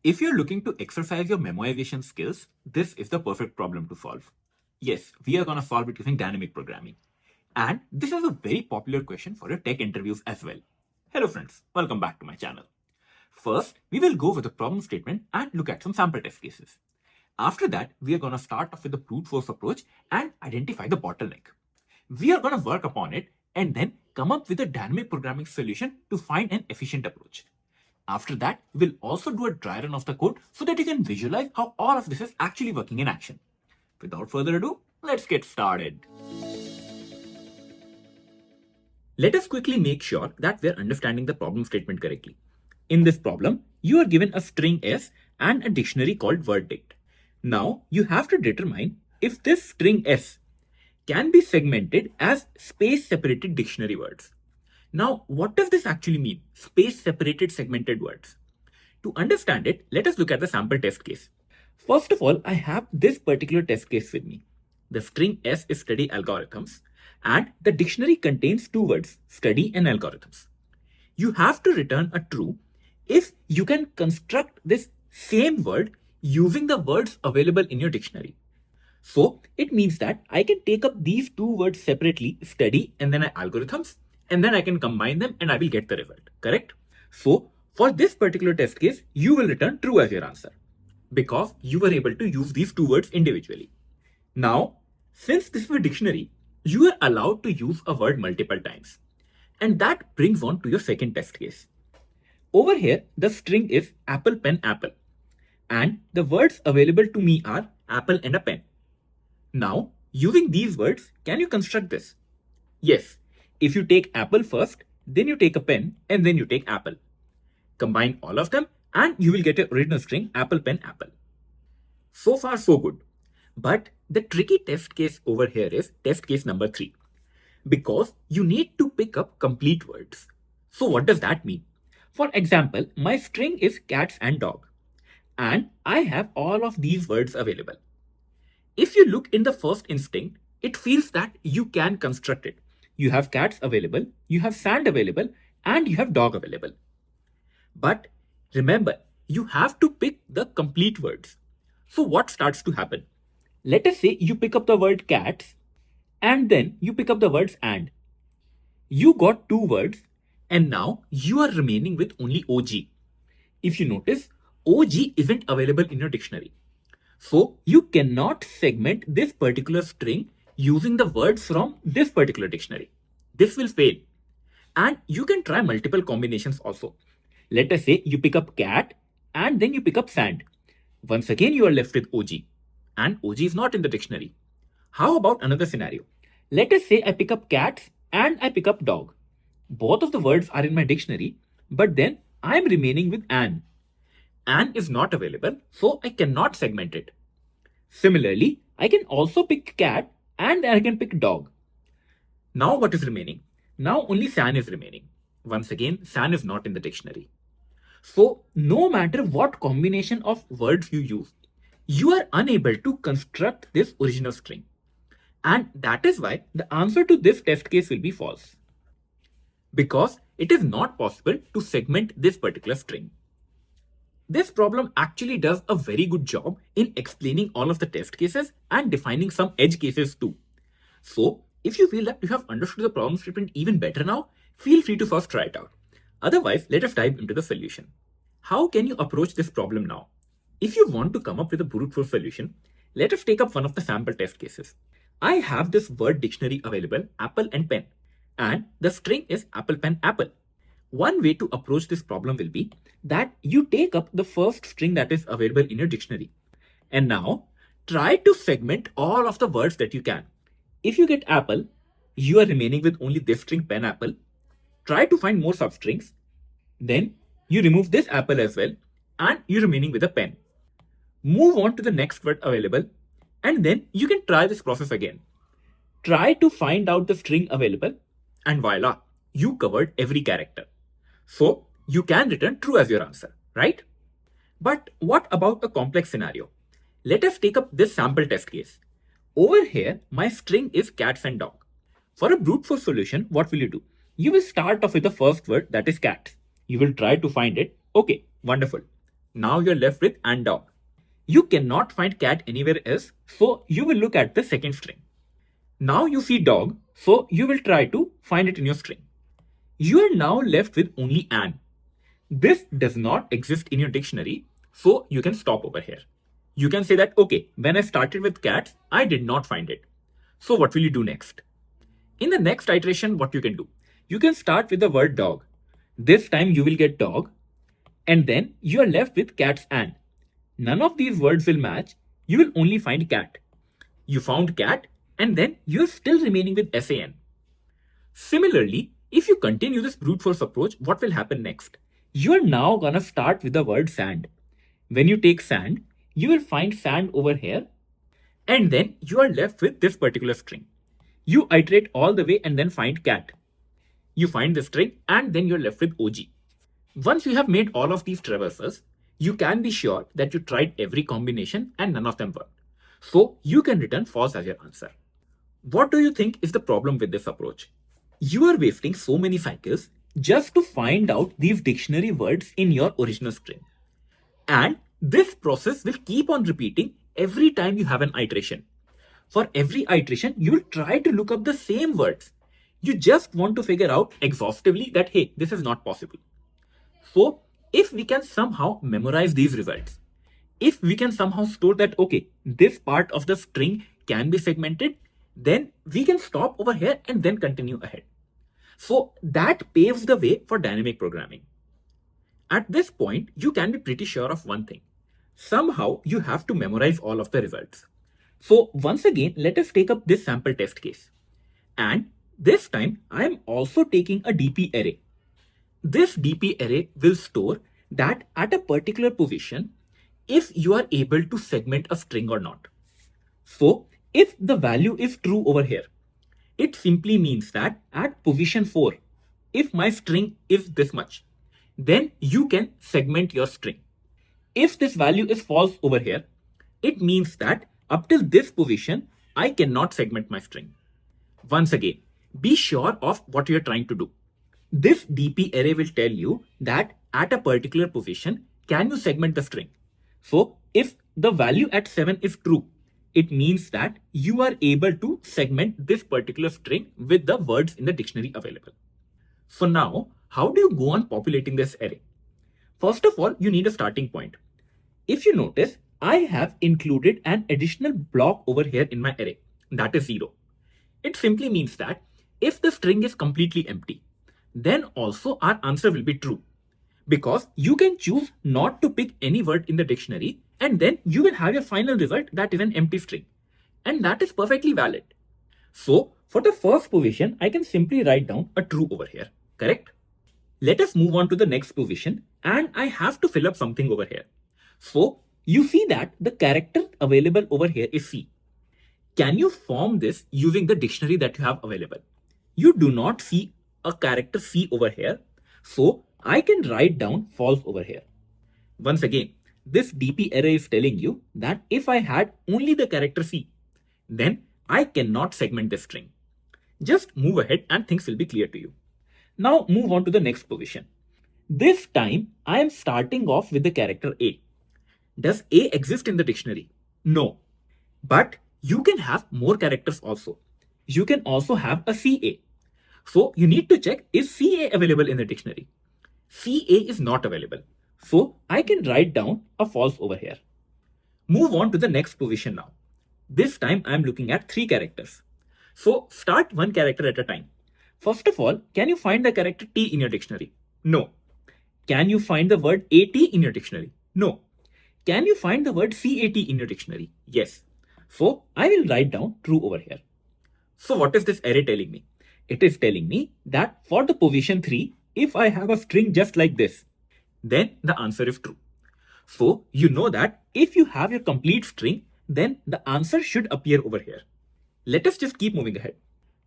If you're looking to exercise your memoization skills, this is the perfect problem to solve. Yes, we are going to solve it using dynamic programming. And this is a very popular question for your tech interviews as well. Hello friends, welcome back to my channel. First, we will go over the problem statement and look at some sample test cases. After that, we are going to start off with the brute force approach and identify the bottleneck. We are going to work upon it and then come up with a dynamic programming solution to find an efficient approach. After that, we'll also do a dry run of the code so that you can visualize how all of this is actually working in action. Without further ado, let's get started. Let us quickly make sure that we're understanding the problem statement correctly. In this problem, you are given a string S and a dictionary called wordDict. Now, you have to determine if this string S can be segmented as space-separated dictionary words. Now, what does this actually mean? Space-separated segmented words. To understand it, let us look at the sample test case. First of all, I have this particular test case with me. The string S is study algorithms, and the dictionary contains two words, study and algorithms. You have to return a true if you can construct this same word using the words available in your dictionary. So, it means that I can take up these two words separately, study and then algorithms, and then I can combine them and I will get the result, correct? So, for this particular test case, you will return true as your answer because you were able to use these two words individually. Now, since this is a dictionary, you are allowed to use a word multiple times. And that brings on to your second test case. Over here, the string is apple, pen, apple. And the words available to me are apple and a pen. Now, using these words, can you construct this? Yes. If you take apple first, then you take a pen, and then you take apple. Combine all of them, and you will get your original string apple, pen, apple. So far, so good. But the tricky test case over here is test case number 3. Because you need to pick up complete words. So what does that mean? For example, my string is cats and dog. And I have all of these words available. If you look in the first instinct, it feels that you can construct it. You have cats available, you have sand available, and you have dog available. But remember, you have to pick the complete words. So what starts to happen? Let us say you pick up the word cats, and then you pick up the words and. You got two words, and now you are remaining with only OG. If you notice, OG isn't available in your dictionary. So you cannot segment this particular string using the words from this particular dictionary. This will fail. And you can try multiple combinations also. Let us say you pick up cat and then you pick up sand. Once again, you are left with OG. And OG is not in the dictionary. How about another scenario? Let us say I pick up cats and I pick up dog. Both of the words are in my dictionary, but then I am remaining with an. An is not available, so I cannot segment it. Similarly, I can also pick cat and I can pick dog. Now what is remaining? Now only san is remaining. Once again, san is not in the dictionary. So no matter what combination of words you use, you are unable to construct this original string. And that is why the answer to this test case will be false. Because it is not possible to segment this particular string. This problem actually does a very good job in explaining all of the test cases and defining some edge cases too. So, if you feel that you have understood the problem statement even better now, feel free to first try it out. Otherwise, let us dive into the solution. How can you approach this problem now? If you want to come up with a brute force solution, let us take up one of the sample test cases. I have this word dictionary available, apple and pen, and the string is apple, pen, apple. One way to approach this problem will be that you take up the first string that is available in your dictionary. And now, try to segment all of the words that you can. If you get apple, you are remaining with only this string pen apple. Try to find more substrings. Then, you remove this apple as well, and you're remaining with a pen. Move on to the next word available, and then you can try this process again. Try to find out the string available, and voila, you covered every character. So, you can return true as your answer, right? But what about a complex scenario? Let us take up this sample test case. Over here, my string is cats and dog. For a brute force solution, what will you do? You will start off with the first word, that is cat. You will try to find it. Okay, wonderful. Now you're left with and dog. You cannot find cat anywhere else, so you will look at the second string. Now you see dog, so you will try to find it in your string. You are now left with only an. This does not exist in your dictionary, so you can stop over here. You can say that, okay, when I started with cats, I did not find it. So what will you do next? In the next iteration, what you can do? You can start with the word dog. This time you will get dog, and then you are left with cats and. None of these words will match. You will only find cat. You found cat, and then you're still remaining with SAN. Similarly, if you continue this brute force approach, what will happen next? You are now gonna start with the word sand. When you take sand, you will find sand over here, and then you are left with this particular string. You iterate all the way and then find cat. You find the string, and then you're left with OG. Once you have made all of these traverses, you can be sure that you tried every combination and none of them worked. So you can return false as your answer. What do you think is the problem with this approach? You are wasting so many cycles just to find out these dictionary words in your original string. And this process will keep on repeating every time you have an iteration. For every iteration, you will try to look up the same words. You just want to figure out exhaustively that, hey, this is not possible. So if we can somehow memorize these results, if we can somehow store that, okay, this part of the string can be segmented, then we can stop over here and then continue ahead. So that paves the way for dynamic programming. At this point, you can be pretty sure of one thing. Somehow you have to memorize all of the results. So once again, let us take up this sample test case. And this time I am also taking a DP array. This DP array will store that at a particular position, if you are able to segment a string or not. So if the value is true over here, it simply means that at position 4, if my string is this much, then you can segment your string. If this value is false over here, it means that up till this position, I cannot segment my string. Once again, be sure of what you're trying to do. This DP array will tell you that at a particular position, can you segment the string? So if the value at 7 is true, it means that you are able to segment this particular string with the words in the dictionary available. So now, how do you go on populating this array? First of all, you need a starting point. If you notice, I have included an additional block over here in my array, that is 0. It simply means that if the string is completely empty, then also our answer will be true. Because you can choose not to pick any word in the dictionary, and then you will have your final result that is an empty string. And that is perfectly valid. So for the first position, I can simply write down a true over here, correct? Let us move on to the next position, and I have to fill up something over here. So you see that the character available over here is C. Can you form this using the dictionary that you have available? You do not see a character C over here, so I can write down false over here. Once again, this DP array is telling you that if I had only the character C, then I cannot segment the string. Just move ahead and things will be clear to you. Now move on to the next position. This time I am starting off with the character A. Does A exist in the dictionary? No. But you can have more characters also. You can also have a CA. So you need to check, is CA available in the dictionary? CA is not available. So I can write down a false over here. Move on to the next position now. This time I am looking at 3 characters. So start one character at a time. First of all, can you find the character T in your dictionary? No. Can you find the word AT in your dictionary? No. Can you find the word CAT in your dictionary? Yes. So I will write down true over here. So what is this array telling me? It is telling me that for the position 3, if I have a string just like this, then the answer is true. So you know that if you have your complete string, then the answer should appear over here. Let us just keep moving ahead.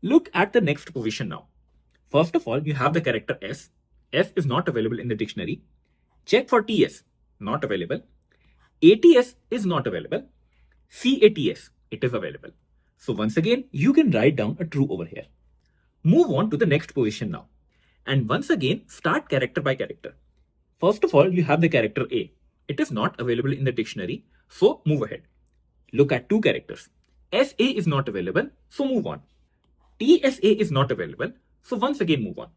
Look at the next position now. First of all, you have the character S. S is not available in the dictionary. Check for TS, not available. ATS is not available. CATS, it is available. So once again, you can write down a true over here. Move on to the next position now. And once again, start character by character. First of all, you have the character A. it is not available in the dictionary, so move ahead. Look at two characters. SA is not available, so move on. TSA is not available, so once again move on.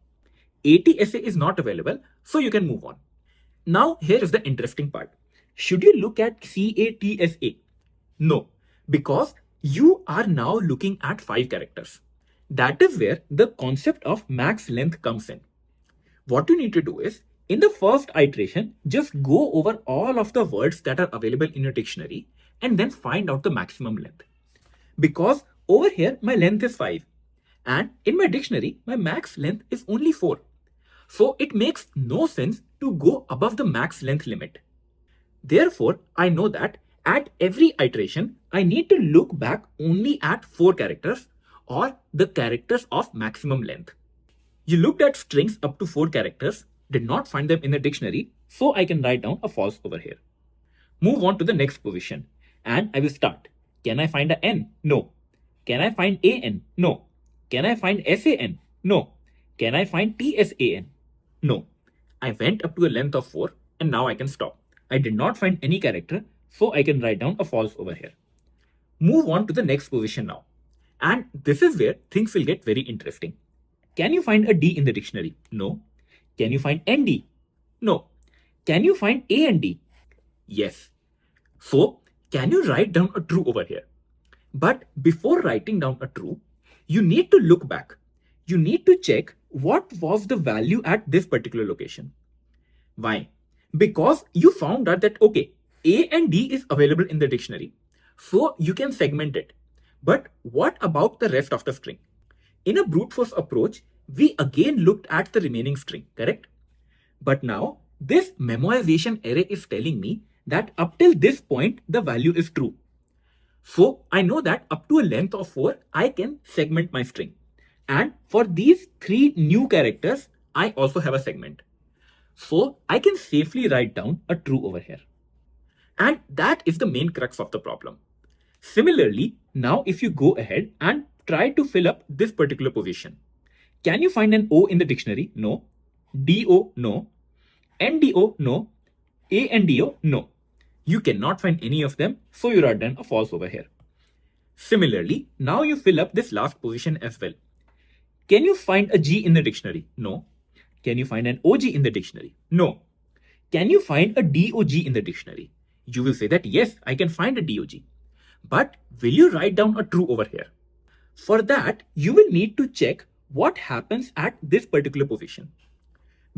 ATSA is not available, so you can move on. Now, here is the interesting part. Should you look at CATSA? No, because you are now looking at 5 characters. That is where the concept of max length comes in. What you need to do is, in the first iteration, just go over all of the words that are available in your dictionary and then find out the maximum length. Because over here, my length is 5. And in my dictionary, my max length is only 4. So it makes no sense to go above the max length limit. Therefore, I know that at every iteration, I need to look back only at 4 characters or the characters of maximum length. You looked at strings up to 4 characters, did not find them in the dictionary, so I can write down a false over here. Move on to the next position, and I will start. Can I find a N? No. Can I find AN? No. Can I find SAN? No. Can I find TSAN? No. I went up to a length of 4 and now I can stop. I did not find any character, so I can write down a false over here. Move on to the next position now. And this is where things will get very interesting. Can you find a D in the dictionary? No. Can you find ND? No. Can you find A and D? Yes. So, can you write down a true over here? But before writing down a true, you need to look back. You need to check what was the value at this particular location. Why? Because you found out that, okay, A and D is available in the dictionary, so you can segment it. But what about the rest of the string? In a brute force approach, we again looked at the remaining string, correct? But now, this memoization array is telling me that up till this point, the value is true. So I know that up to a length of 4, I can segment my string. And for these 3 new characters, I also have a segment. So I can safely write down a true over here. And that is the main crux of the problem. Similarly, now if you go ahead and try to fill up this particular position, can you find an O in the dictionary? No. DO? No. NDO? No. ANDO? No. You cannot find any of them, so you write down a false over here. Similarly, now you fill up this last position as well. Can you find a G in the dictionary? No. Can you find an OG in the dictionary? No. Can you find a DOG in the dictionary? You will say that yes, I can find a DOG. But will you write down a true over here? For that, you will need to check what happens at this particular position.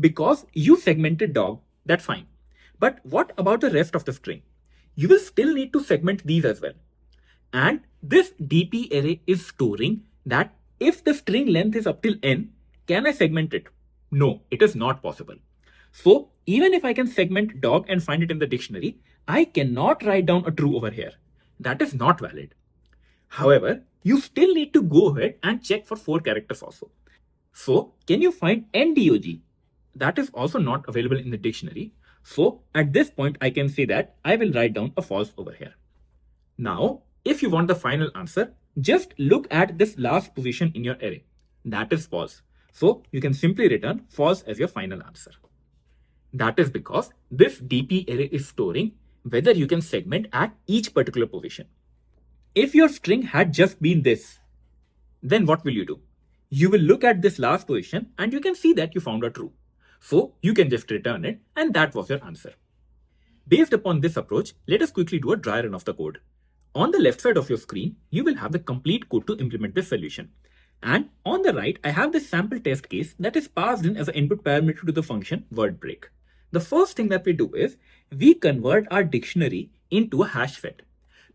Because you segmented dog, that's fine. But what about the rest of the string? You will still need to segment these as well. And this DP array is storing that if the string length is up till n, can I segment it? No, it is not possible. So even if I can segment dog and find it in the dictionary, I cannot write down a true over here. That is not valid. However, you still need to go ahead and check for 4 characters also. So can you find NDOG? That is also not available in the dictionary. So at this point, I can say that I will write down a false over here. Now, if you want the final answer, just look at this last position in your array. That is false. So you can simply return false as your final answer. That is because this DP array is storing whether you can segment at each particular position. If your string had just been this, then what will you do? You will look at this last position and you can see that you found a true. So you can just return it and that was your answer. Based upon this approach, let us quickly do a dry run of the code. On the left side of your screen, you will have the complete code to implement this solution. And on the right, I have this sample test case that is passed in as an input parameter to the function word break. The first thing that we do is we convert our dictionary into a hash set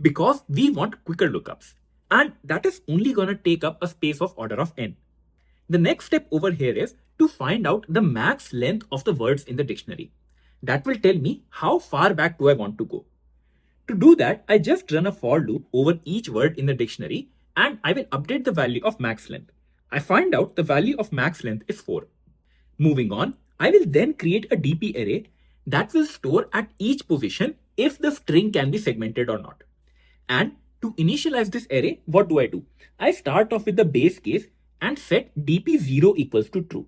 because we want quicker lookups. And that is only going to take up a space of order of n. The next step over here is to find out the max length of the words in the dictionary. That will tell me how far back do I want to go. To do that, I just run a for loop over each word in the dictionary and I will update the value of max length. I find out the value of max length is 4. Moving on, I will then create a DP array that will store at each position if the string can be segmented or not. And to initialize this array, what do? I start off with the base case and set dp0 equals to true.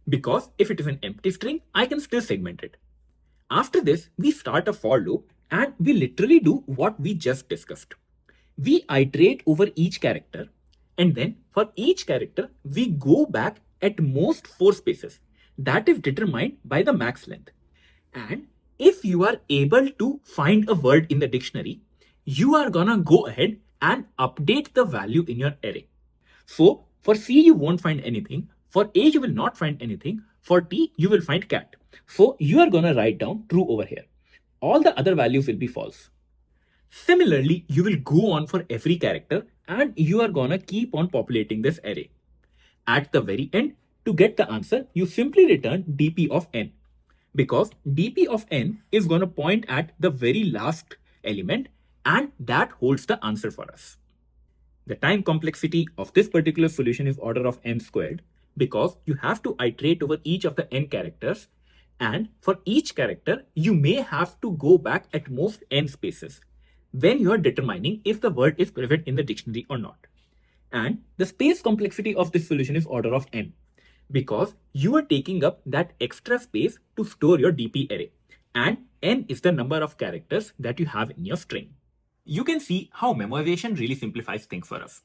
Because if it is an empty string, I can still segment it. After this, we start a for loop and we literally do what we just discussed. We iterate over each character, and then for each character, we go back at most 4 spaces. That is determined by the max length. And if you are able to find a word in the dictionary, you are gonna go ahead and update the value in your array. So for C, you won't find anything. For A, you will not find anything. For T, you will find cat. So you are gonna write down true over here. All the other values will be false. Similarly, you will go on for every character and you are gonna keep on populating this array. At the very end, to get the answer, you simply return dp of n, because dp of n is gonna point at the very last element and that holds the answer for us. The time complexity of this particular solution is order of n squared because you have to iterate over each of the n characters, and for each character, you may have to go back at most n spaces when you are determining if the word is present in the dictionary or not. And the space complexity of this solution is order of n because you are taking up that extra space to store your DP array, and n is the number of characters that you have in your string. You can see how memoization really simplifies things for us.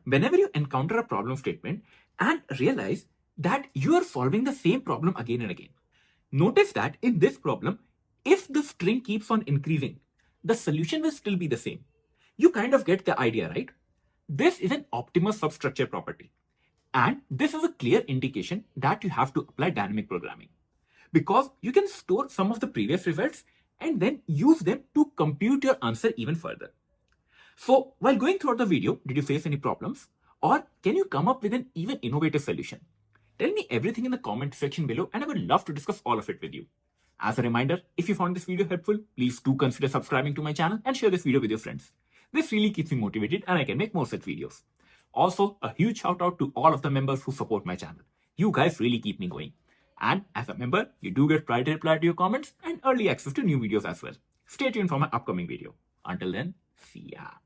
Whenever you encounter a problem statement and realize that you are solving the same problem again and again, notice that in this problem, if the string keeps on increasing, the solution will still be the same. You kind of get the idea, right? This is an optimal substructure property. And this is a clear indication that you have to apply dynamic programming, because you can store some of the previous results and then use them to compute your answer even further. So while going throughout the video, did you face any problems? Or can you come up with an even innovative solution? Tell me everything in the comment section below and I would love to discuss all of it with you. As a reminder, if you found this video helpful, please do consider subscribing to my channel and share this video with your friends. This really keeps me motivated and I can make more such videos. Also, a huge shout out to all of the members who support my channel. You guys really keep me going. And as a member, you do get priority reply to your comments and early access to new videos as well. Stay tuned for my upcoming video. Until then, see ya.